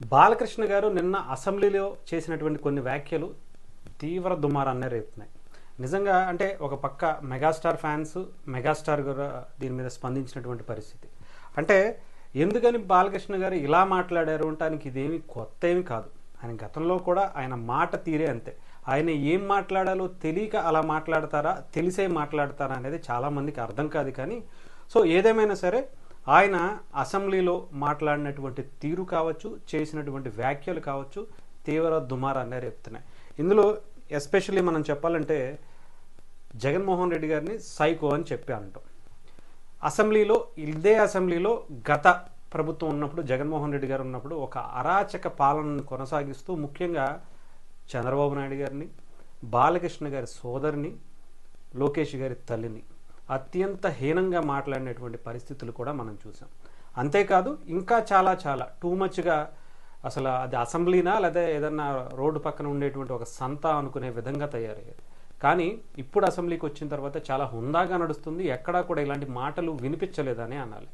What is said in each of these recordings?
బాలకృష్ణ గారు నిన్న అసెంబ్లీలో చేసినటువంటి కొన్ని వ్యాఖ్యలు తీవ్ర దుమారాన్ని రేపుతున్నాయి. నిజంగా అంటే ఒక పక్క మెగాస్టార్ ఫ్యాన్స్ మెగాస్టార్ గారు దీని మీద స్పందించినటువంటి పరిస్థితి. అంటే ఎందుకని బాలకృష్ణ గారు ఇలా మాట్లాడారు అంటానికి ఇదేమి కొత్త ఏమి కాదు. ఆయన గతంలో కూడా ఆయన మాట తీరే అంతే. ఆయన ఏం మాట్లాడాలో తెలియక అలా మాట్లాడతారా, తెలిసే మాట్లాడతారా అనేది చాలామందికి అర్థం కాదు. కానీ సో ఏదేమైనా సరే ఆయన అసెంబ్లీలో మాట్లాడినటువంటి తీరు కావచ్చు, చేసినటువంటి వ్యాఖ్యలు కావచ్చు, తీవ్ర దుమారాన్ని రేపుతున్నాయి. ఇందులో ఎస్పెషల్లీ మనం చెప్పాలంటే జగన్మోహన్ రెడ్డి గారిని సైకో అని చెప్పి అంటాం. ఇదే అసెంబ్లీలో గత ప్రభుత్వం ఉన్నప్పుడు, జగన్మోహన్ రెడ్డి గారు ఉన్నప్పుడు ఒక అరాచక పాలనను కొనసాగిస్తూ ముఖ్యంగా చంద్రబాబు నాయుడు గారిని, బాలకృష్ణ గారి సోదరిని, లోకేష్ గారి తల్లిని అత్యంత హీనంగా మాట్లాడినటువంటి పరిస్థితులు కూడా మనం చూసాం. అంతేకాదు ఇంకా చాలా టూ మచ్గా అసలు అది అసెంబ్లీనా లేదా ఏదన్నా రోడ్డు పక్కన ఉండేటువంటి ఒక సంత అనుకునే విధంగా తయారయ్యేది. కానీ ఇప్పుడు అసెంబ్లీకి వచ్చిన తర్వాత చాలా హుందాగా నడుస్తుంది. ఎక్కడా కూడా ఇలాంటి మాటలు వినిపించలేదని అనాలి.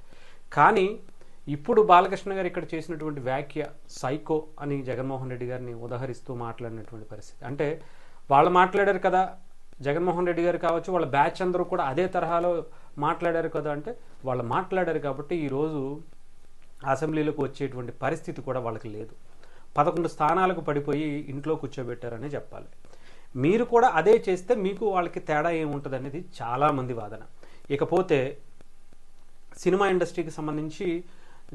కానీ ఇప్పుడు బాలకృష్ణ గారు ఇక్కడ చేసినటువంటి వ్యాఖ్య సైకో అని జగన్మోహన్ రెడ్డి గారిని ఉదహరిస్తూ మాట్లాడినటువంటి పరిస్థితి. అంటే వాళ్ళు మాట్లాడారు కదా, జగన్మోహన్ రెడ్డి గారు కావచ్చు, వాళ్ళ బ్యాచ్ అందరూ కూడా అదే తరహాలో మాట్లాడారు కదా. అంటే వాళ్ళు మాట్లాడారు కాబట్టి ఈరోజు అసెంబ్లీలోకి వచ్చేటువంటి పరిస్థితి కూడా వాళ్ళకి లేదు. 11 స్థానాలకు పడిపోయి ఇంట్లో కూర్చోబెట్టారని చెప్పాలి. మీరు కూడా అదే చేస్తే మీకు వాళ్ళకి తేడా ఏముంటుంది అనేది చాలామంది వాదన. ఇకపోతే సినిమా ఇండస్ట్రీకి సంబంధించి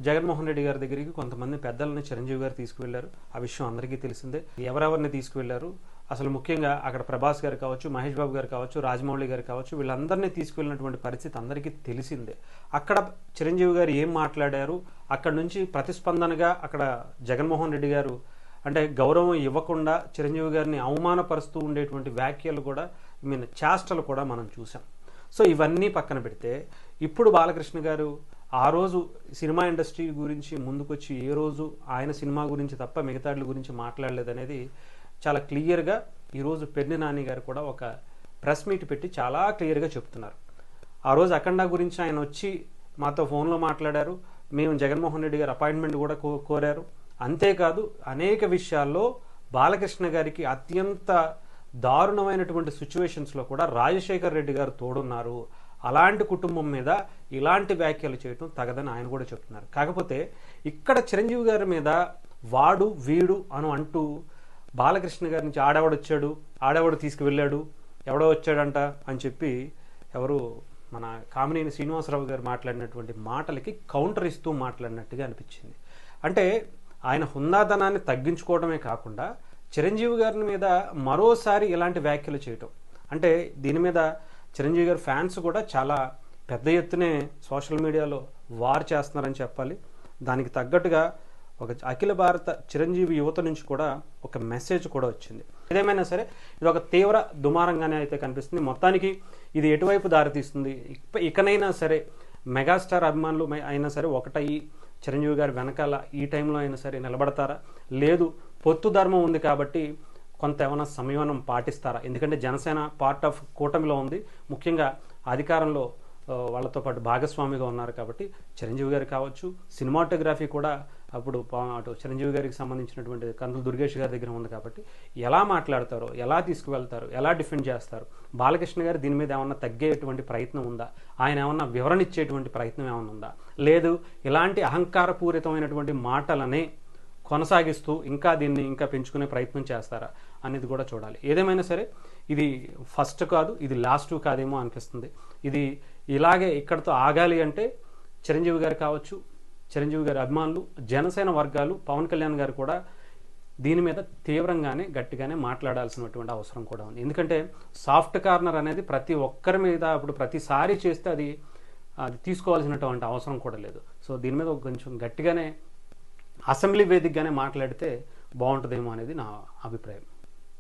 జగన్మోహన్ రెడ్డి గారి దగ్గరికి కొంతమంది పెద్దలని చిరంజీవి గారు తీసుకువెళ్లారు. ఆ విషయం అందరికీ తెలిసిందే. ఎవరెవరిని తీసుకువెళ్లారు, అసలు ముఖ్యంగా అక్కడ ప్రభాస్ గారు కావచ్చు, మహేష్ బాబు గారు కావచ్చు, రాజమౌళి గారు కావచ్చు, వీళ్ళందరినీ తీసుకువెళ్ళినటువంటి పరిస్థితి అందరికీ తెలిసిందే. అక్కడ చిరంజీవి గారు ఏం మాట్లాడారు, అక్కడ నుంచి ప్రతిస్పందనగా అక్కడ జగన్మోహన్ రెడ్డి గారు అంటే గౌరవం ఇవ్వకుండా చిరంజీవి గారిని అవమానపరుస్తూ ఉండేటువంటి వ్యాఖ్యలు కూడా చేష్టలు కూడా మనం చూసాం. సో ఇవన్నీ పక్కన పెడితే ఇప్పుడు బాలకృష్ణ గారు ఆ రోజు సినిమా ఇండస్ట్రీ గురించి ముందుకొచ్చి ఏ రోజు ఆయన సినిమా గురించి తప్ప మిగతాళ్ళ గురించి మాట్లాడలేదనేది చాలా క్లియర్గా ఈరోజు పెర్ని నాని గారు కూడా ఒక ప్రెస్ మీట్ పెట్టి చాలా క్లియర్గా చెప్తున్నారు. ఆ రోజు అఖండ గురించి ఆయన వచ్చి మాతో ఫోన్లో మాట్లాడారు. మేము జగన్మోహన్ రెడ్డి గారు అపాయింట్మెంట్ కూడా కోరారు. అంతేకాదు అనేక విషయాల్లో బాలకృష్ణ గారికి అత్యంత దారుణమైనటువంటి సిచ్యువేషన్స్లో కూడా రాజశేఖర్ రెడ్డి గారు తోడున్నారు. అలాంటి కుటుంబం మీద ఇలాంటి వ్యాఖ్యలు చేయటం తగదని ఆయన కూడా చెప్తున్నారు. కాకపోతే ఇక్కడ చిరంజీవి గారి మీద వాడు వీడు అంటూ బాలకృష్ణ గారి నుంచి ఆడవాడు తీసుకువెళ్ళాడు, ఎవడో వచ్చాడంట అని చెప్పి ఎవరు మన కామినేని శ్రీనివాసరావు గారు మాట్లాడినటువంటి మాటలకి కౌంటర్ ఇస్తూ మాట్లాడినట్టుగా అనిపించింది. అంటే ఆయన హుందాదనాన్ని తగ్గించుకోవడమే కాకుండా చిరంజీవి గారి మీద మరోసారి ఇలాంటి వ్యాఖ్యలు చేయటం, అంటే దీని మీద చిరంజీవి గారి ఫ్యాన్స్ కూడా చాలా పెద్ద ఎత్తునే సోషల్ మీడియాలో వార్ చేస్తున్నారని చెప్పాలి. దానికి తగ్గట్టుగా ఒక అఖిల భారత చిరంజీవి యువత నుంచి కూడా ఒక మెసేజ్ కూడా వచ్చింది. ఏదేమైనా సరే ఇది ఒక తీవ్ర దుమారంగానే అయితే కనిపిస్తుంది. మొత్తానికి ఇది ఎటువైపు దారితీస్తుంది, ఇకనైనా సరే మెగాస్టార్ అభిమానులు అయినా సరే ఒకటయ్యి చిరంజీవి గారి వెనకాల ఈ టైంలో అయినా సరే నిలబడతారా, లేదు పొత్తు ధర్మం ఉంది కాబట్టి కొంత ఏమైనా సంయమనం పాటిస్తారా? ఎందుకంటే జనసేన పార్ట్ ఆఫ్ కూటమిలో ఉంది, ముఖ్యంగా అధికారంలో వాళ్ళతో పాటు భాగస్వామిగా ఉన్నారు కాబట్టి చిరంజీవి గారు కావచ్చు, సినిమాటోగ్రఫీ కూడా అప్పుడు అటు చిరంజీవి గారికి సంబంధించినటువంటి కందులు దుర్గేష్ గారి దగ్గర ఉంది కాబట్టి ఎలా మాట్లాడతారో, ఎలా తీసుకువెళ్తారు, ఎలా డిఫెండ్ చేస్తారు, బాలకృష్ణ గారు దీని మీద ఏమన్నా తగ్గేటువంటి ప్రయత్నం ఉందా, ఆయన ఏమన్నా వివరణ ఇచ్చేటువంటి ప్రయత్నం ఏమన్నా ఉందా, లేదు ఇలాంటి అహంకారపూరితమైనటువంటి మాటలనే కొనసాగిస్తూ దీన్ని ఇంకా పెంచుకునే ప్రయత్నం చేస్తారా అనేది కూడా చూడాలి. ఏదేమైనా సరే ఇది ఫస్ట్ కాదు, ఇది లాస్ట్ కాదేమో అనిపిస్తుంది. ఇది ఇలాగే ఇక్కడితో ఆగాలి అంటే చిరంజీవి గారు కావచ్చు, చిరంజీవి గారి అభిమానులు, జనసేన వర్గాలు, పవన్ కళ్యాణ్ గారు కూడా దీని మీద తీవ్రంగానే గట్టిగానే మాట్లాడాల్సినటువంటి అవసరం కూడా ఉంది. ఎందుకంటే సాఫ్ట్ కార్నర్ అనేది ప్రతి ఒక్కరి మీద ఇప్పుడు ప్రతిసారి చేస్తే అది తీసుకోవాల్సినటువంటి అవసరం కూడా లేదు. సో దీని మీద కొంచెం గట్టిగానే అసెంబ్లీ వేదికగానే మాట్లాడితే బాగుంటుందేమో అనేది నా అభిప్రాయం.